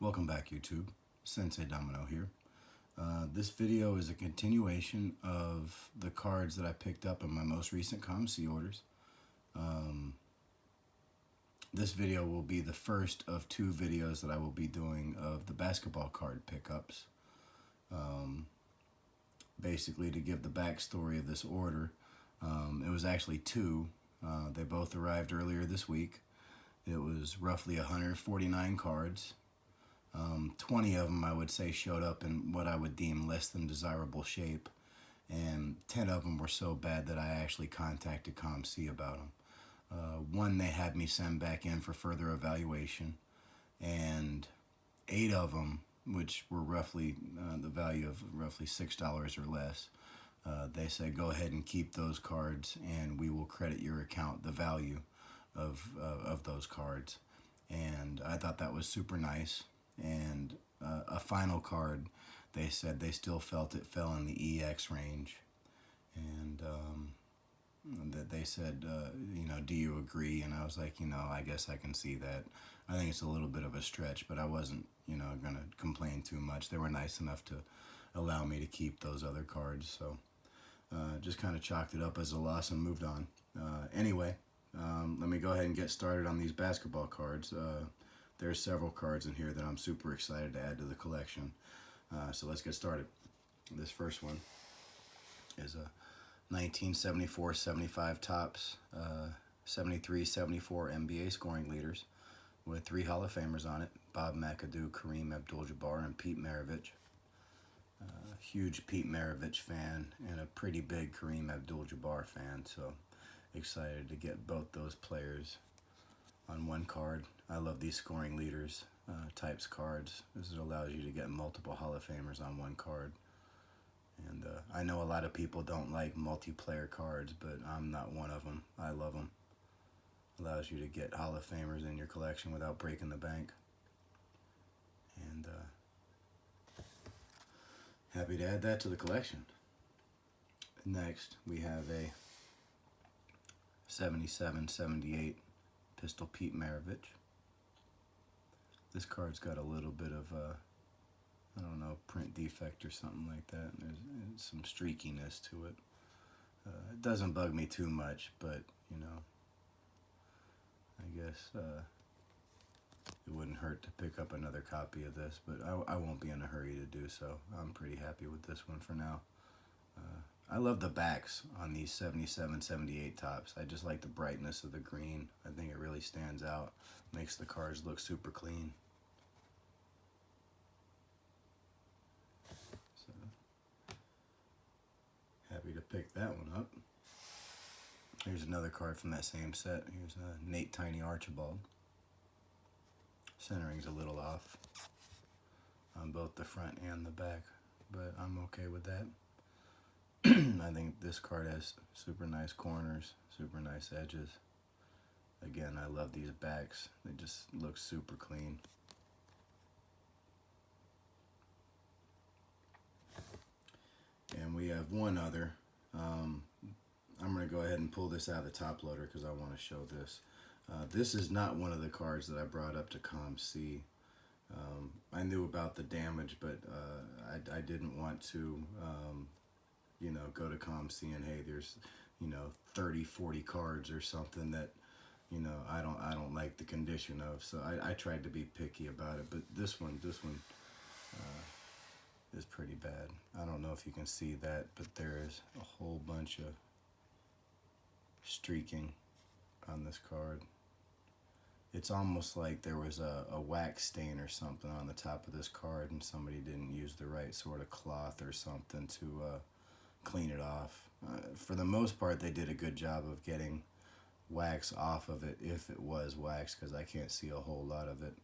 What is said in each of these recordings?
Welcome back, YouTube. Sensei Domino here. This video is a continuation of the cards that I picked up in my most recent COMC orders. This video will be the first of two videos that I will be doing of the basketball card pickups. Basically, to give the backstory of this order, it was actually two. They both arrived earlier this week. It was roughly 149 cards. 20 of them, I would say, showed up in what I would deem less than desirable shape, and 10 of them were so bad that I actually contacted COMC about them. One they had me send back in for further evaluation, and 8 of them, which were roughly the value of roughly $6 or less, they said go ahead and keep those cards and we will credit your account the value of those cards. And I thought that was super nice. And a final card, they said they still felt it fell in the EX range, and that they said, do you agree? And I was like, I guess I can see that. I think it's a little bit of a stretch, but I wasn't, going to complain too much. They were nice enough to allow me to keep those other cards, so just kind of chalked it up as a loss and moved on. Anyway, let me go ahead and get started on these basketball cards. There's several cards in here that I'm super excited to add to the collection. So let's get started. This first one is a 1974-75 Topps 73-74 NBA scoring leaders with 3 Hall of Famers on it: Bob McAdoo, Kareem Abdul-Jabbar, and Pete Maravich. Huge Pete Maravich fan and a pretty big Kareem Abdul-Jabbar fan, so excited to get both those players on one card. I love these scoring leaders types cards, as it allows you to get multiple Hall of Famers on one card. And I know a lot of people don't like multiplayer cards, but I'm not one of them. I love them. Allows you to get Hall of Famers in your collection without breaking the bank. And happy to add that to the collection. Next, we have a 77-78 Pistol Pete Maravich. This card's got a little bit of I don't know, print defect or something like that. There's some streakiness to it. It doesn't bug me too much, but I guess it wouldn't hurt to pick up another copy of this, but I won't be in a hurry to do so. I'm pretty happy with this one for now. I love the backs on these 77-78 Topps. I just like the brightness of the green. I think it really stands out, makes the cards look super clean. So, happy to pick that one up. Here's another card from that same set. Here's Nate Tiny Archibald. Centering's a little off on both the front and the back, but I'm okay with that. I think this card has super nice corners, super nice edges. Again, I love these backs. They just look super clean. And we have one other. I'm going to go ahead and pull this out of the top loader because I want to show this. This is not one of the cards that I brought up to COMC. I knew about the damage, but I didn't want to go to COMC and hey, there's 30, 40 cards or something that I don't like the condition of. So I tried to be picky about it, but this one is pretty bad. I don't know if you can see that, but there is a whole bunch of streaking on this card. It's almost like there was a wax stain or something on the top of this card and somebody didn't use the right sort of cloth or something to clean it off. For the most part, they did a good job of getting wax off of it, if it was wax, because I can't see a whole lot of it.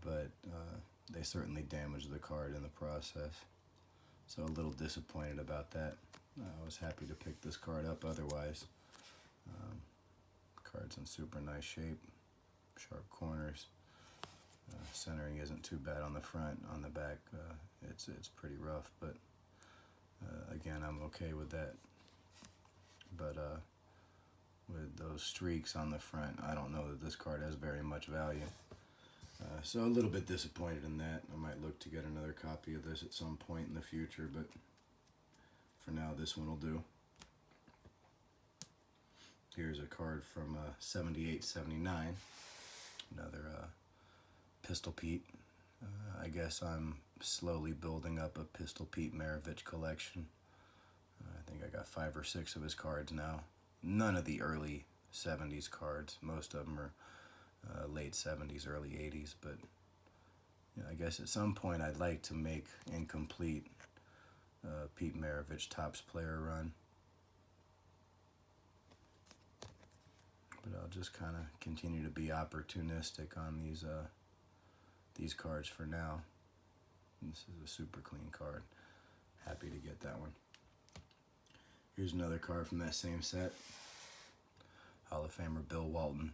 But they certainly damaged the card in the process. So a little disappointed about that. I was happy to pick this card up otherwise. Card's in super nice shape. Sharp corners. Centering isn't too bad on the front. On the back, it's pretty rough, but again, I'm okay with that. But with those streaks on the front, I don't know that this card has very much value. So a little bit disappointed in that. I might look to get another copy of this at some point in the future, but for now this one will do. Here's a card from 78’s-'79’s, another Pistol Pete. I guess I'm slowly building up a Pistol Pete Maravich collection. I think I got 5 or 6 of his cards now. None of the early 70s cards. Most of them are late 70s, early 80s, but you know, I guess at some point I'd like to make incomplete Pete Maravich Topps player run. But I'll just kind of continue to be opportunistic on these cards for now. This is a super clean card. Happy to get that one. Here's another card from that same set. Hall of Famer Bill Walton.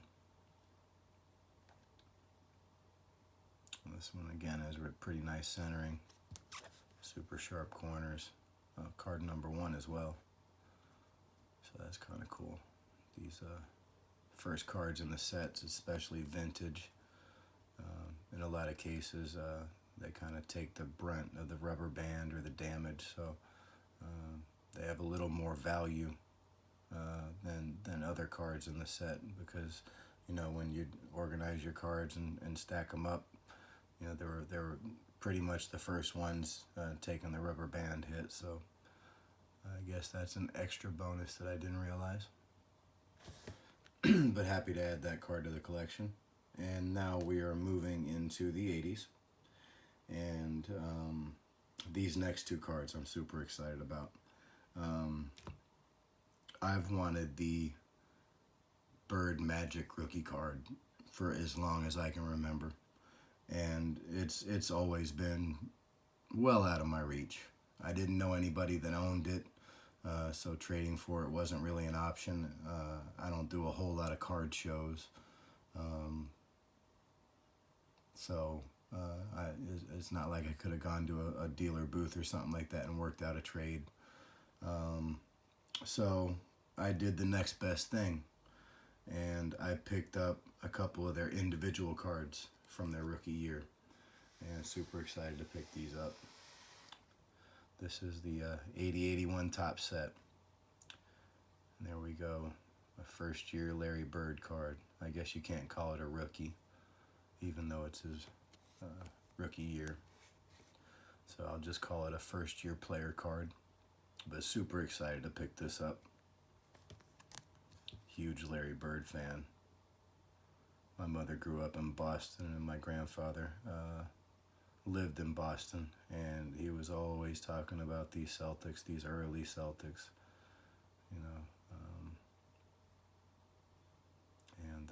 This one again has pretty nice centering, super sharp corners. Card number 1 as well. So that's kind of cool. These first cards in the sets, especially vintage, in a lot of cases they kind of take the brunt of the rubber band or the damage, so they have a little more value than other cards in the set, because you know, when you organize your cards and stack them up, you know, they were pretty much the first ones taking the rubber band hit, so I guess that's an extra bonus that I didn't realize. But happy to add that card to the collection. And now we are moving into the 80s, and these next 2 cards I'm super excited about. I've wanted the Bird Magic rookie card for as long as I can remember, and it's always been well out of my reach. I didn't know anybody that owned it, so trading for it wasn't really an option. I don't do a whole lot of card shows, so it's not like I could have gone to a dealer booth or something like that and worked out a trade. So I did the next best thing, and I picked up a couple of their individual cards from their rookie year, and super excited to pick these up. This is the 80-81 Topps set. And there we go, a first year Larry Bird card. I guess you can't call it a rookie, even though it's his rookie year. So I'll just call it a first year player card. But super excited to pick this up. Huge Larry Bird fan. My mother grew up in Boston, and my grandfather lived in Boston, and he was always talking about these Celtics, these early Celtics, you know, and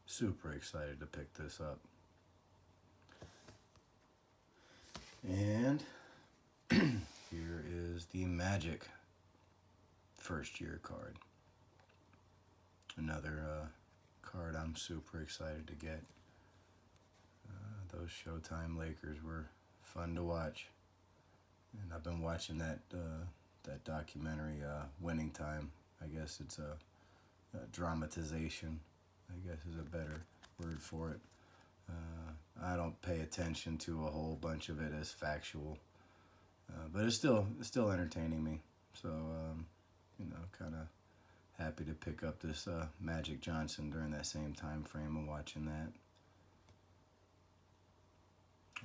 super excited to pick this up. And here is the Magic first year card. Another card I'm super excited to get. Those Showtime Lakers were fun to watch, and I've been watching that documentary, Winning Time. I guess it's a dramatization, I guess is a better word for it. I don't pay attention to a whole bunch of it as factual, but it's still entertaining me. So you know, kind of happy to pick up this Magic Johnson during that same time frame and watching that.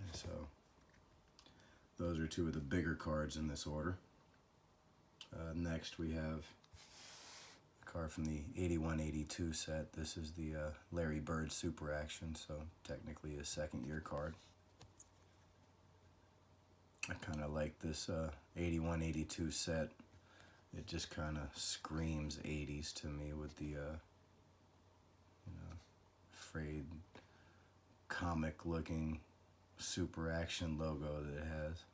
And so those are 2 of the bigger cards in this order. Next we have a card from the 81-82 set. This is the Larry Bird Super Action, so technically a second year card. I kind of like this 81-82 set. It just kind of screams 80s to me with the, you know, frayed comic looking Super Action logo that it has.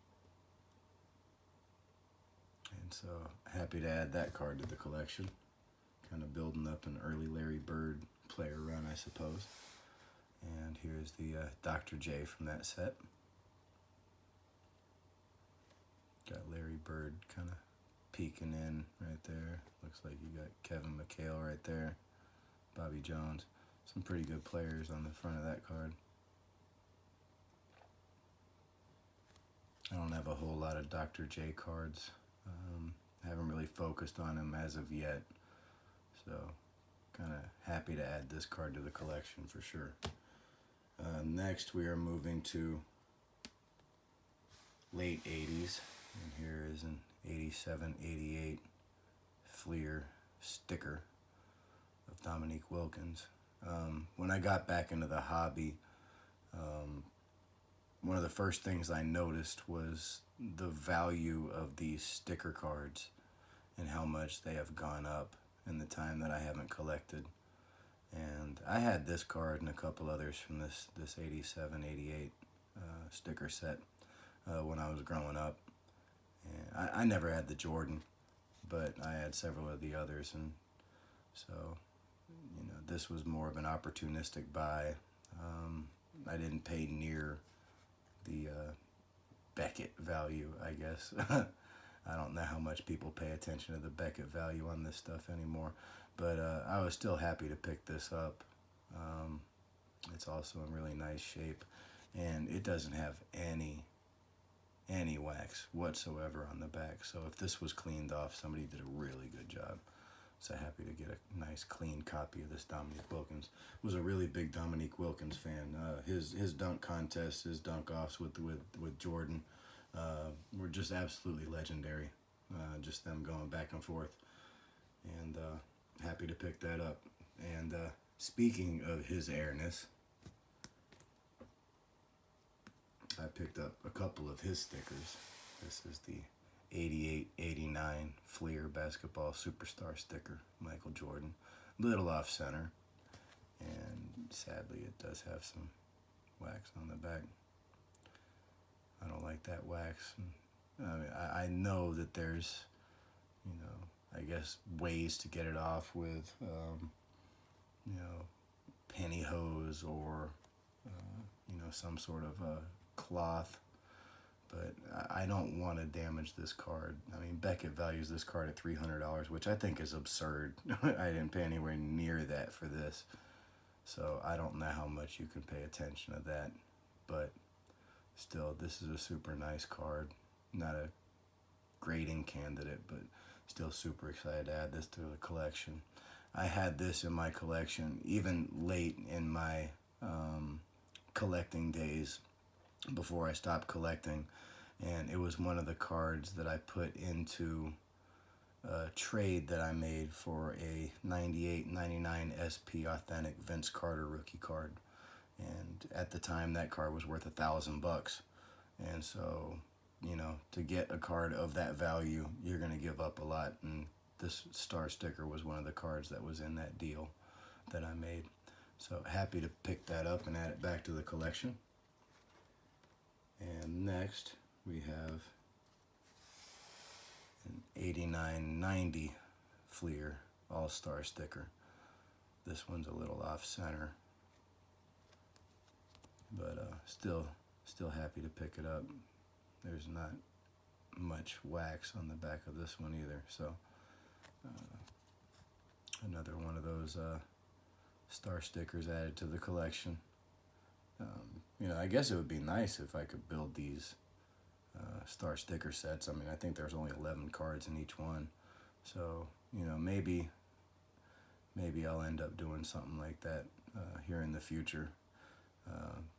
And so happy to add that card to the collection. Kind of building up an early Larry Bird player run, I suppose. And here's the Dr. J from that set. Got Larry Bird kind of peeking in right there. Looks like you got Kevin McHale right there. Bobby Jones. Some pretty good players on the front of that card. have a whole lot of Dr. J cards. Haven't really focused on him as of yet. So kind of happy to add this card to the collection for sure. Next we are moving to late 80s, and here is an 87-88 Flier sticker of Dominique Wilkins. When I got back into the hobby, one of the first things I noticed was the value of these sticker cards and how much they have gone up in the time that I haven't collected. And I had this card and a couple others from this 87-88 sticker set when I was growing up. And I never had the Jordan, but I had several of the others, and so this was more of an opportunistic buy. I didn't pay near the Beckett value, I guess. I don't know how much people pay attention to the Beckett value on this stuff anymore, but I was still happy to pick this up. It's also in really nice shape, and it doesn't have any wax whatsoever on the back. So if this was cleaned off, somebody did a really good job. So happy to get a nice clean copy of this Dominique Wilkins. Was a really big Dominique Wilkins fan. His dunk contests, his dunk offs with Jordan were just absolutely legendary. Just them going back and forth, and happy to pick that up. And speaking of his airness, I picked up a couple of his stickers. This is the 88-89 Flier basketball superstar sticker, Michael Jordan. Little off center, and sadly it does have some wax on the back. I don't like that wax. I mean, I know that there's, I guess ways to get it off with, pantyhose or, some sort of cloth. But I don't want to damage this card. I mean, Beckett values this card at $300, which I think is absurd. I didn't pay anywhere near that for this. So I don't know how much you can pay attention to that. But still, this is a super nice card. Not a grading candidate, but still super excited to add this to the collection. I had this in my collection even late in my collecting days, before I stopped collecting, and it was one of the cards that I put into a trade that I made for a 98-99 SP Authentic Vince Carter rookie card, and at the time that card was worth $1,000, and so to get a card of that value, you're going to give up a lot, and this star sticker was one of the cards that was in that deal that I made. So happy to pick that up and add it back to the collection. And next we have an 89-90 Flier All-Star sticker. This one's a little off center, but still happy to pick it up. There's not much wax on the back of this one either, so another one of those star stickers added to the collection. I guess it would be nice if I could build these star sticker sets. I mean, I think there's only 11 cards in each one, so maybe I'll end up doing something like that here in the future.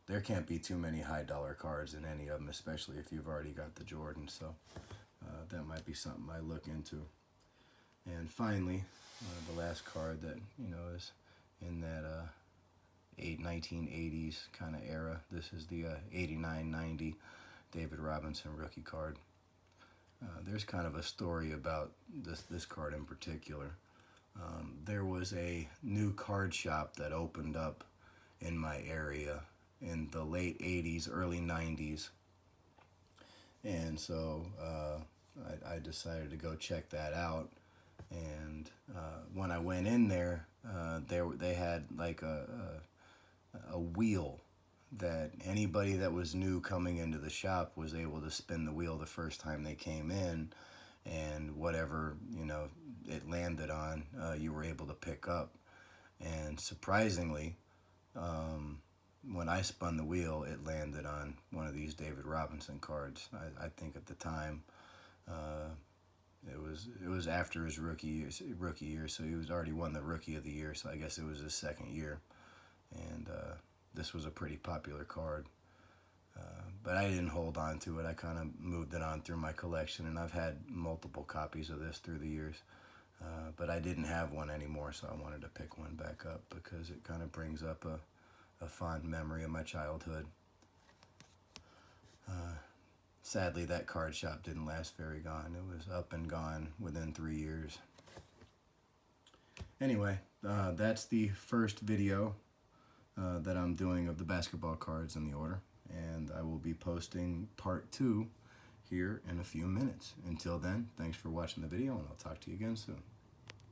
There can't be too many high dollar cards in any of them, especially if you've already got the Jordan, so that might be something I look into. And finally, the last card that is in that 1980s kind of era. This is the 89-90 David Robinson rookie card. There's kind of a story about this card in particular. There was a new card shop that opened up in my area in the late 80s, early 90s, and so I decided to go check that out. And when I went in there, they had like a wheel that anybody that was new coming into the shop was able to spin the wheel the first time they came in, and whatever it landed on, you were able to pick up. And surprisingly, when I spun the wheel, it landed on one of these David Robinson cards. I think at the time, it was after his rookie year, so he was already won the Rookie of the Year. So I guess it was his second year, and this was a pretty popular card. But I didn't hold on to it. I kind of moved it on through my collection, and I've had multiple copies of this through the years. But I didn't have one anymore, so I wanted to pick one back up because it kind of brings up a fond memory of my childhood. Sadly, that card shop didn't last very long. It was up and gone within 3 years. Anyway, that's the first video that I'm doing of the basketball cards in the order, and I will be posting part 2 here in a few minutes. Until then, thanks for watching the video, and I'll talk to you again soon.